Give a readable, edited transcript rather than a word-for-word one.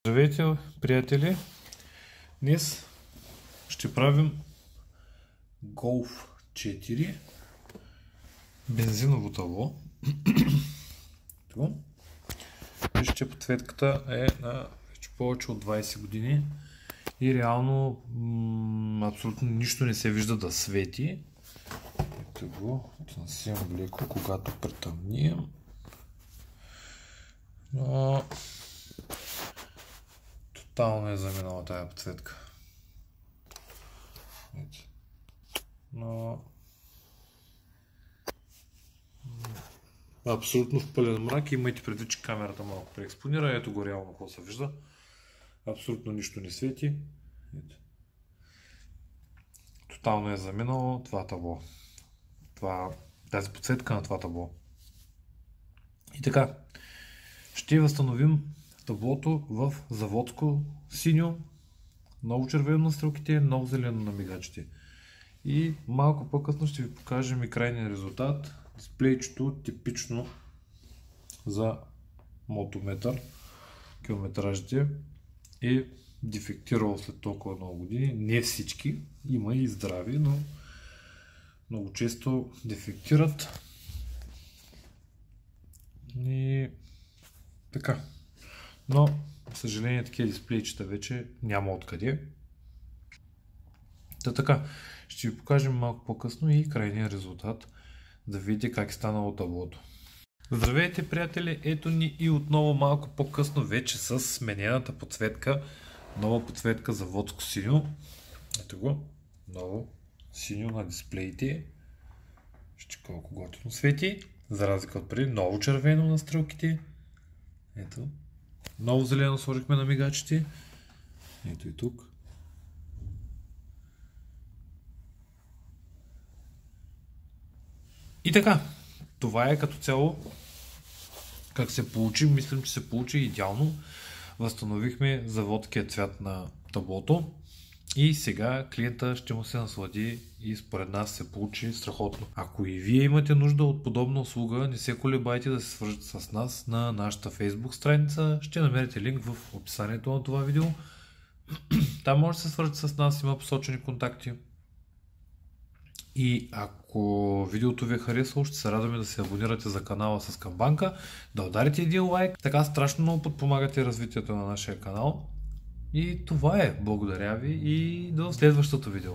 Здравейте, приятели! Днес ще правим Golf 4 бензиново табло. Вижте, подсветката е на вече повече от 20 години и реално абсолютно нищо не се вижда да свети. Ето го, отнасям леко, когато притъмним. Но тотално е заминала тая подсветка. Но абсолютно в пълен мрак. Имайте предвид, че камерата малко преекспонира. Ето го реално какво се вижда. Абсолютно нищо не свети. Ето. Тотално е заминало това табло. Тази подсветка на това табло. И така, ще възстановим таблото в заводско синьо, много червено на стрелките, много зелено на мигачите. И малко по-късно ще ви покажем и крайния резултат. Дисплейчето типично за мотометър, километражите, е дефектирало след толкова много години. Не всички, има и здрави, но много често дефектират. И така. Но, за съжаление, такива дисплейчета вече няма откъде. Така, ще ви покажем малко по-късно и крайния резултат, да видите как е станало таблото. Здравейте, приятели! Ето ни и отново малко по-късно вече с сменената подсветка. Нова подсветка за заводско синьо. Ето го. Ново синьо на дисплеите. Вижте колко готино свети. За разлика от преди, ново червено на стрелките. Ето. Ново зелено сложихме на мигачите. Ето и тук. И така, това е като цяло как се получи. Мислям, че се получи идеално. Възстановихме заводския цвят на таблото. И сега клиента ще му се наслади и според нас се получи страхотно. Ако и вие имате нужда от подобна услуга, не се колебайте да се свържете с нас на нашата Facebook страница. Ще намерите линк в описанието на това видео. Там може да се свържете с нас, има посочени контакти. И ако видеото ви е харесало, ще се радваме да се абонирате за канала с камбанка, да ударите един лайк, така страшно много подпомагате развитието на нашия канал. И това е. Благодаря ви и до следващото видео.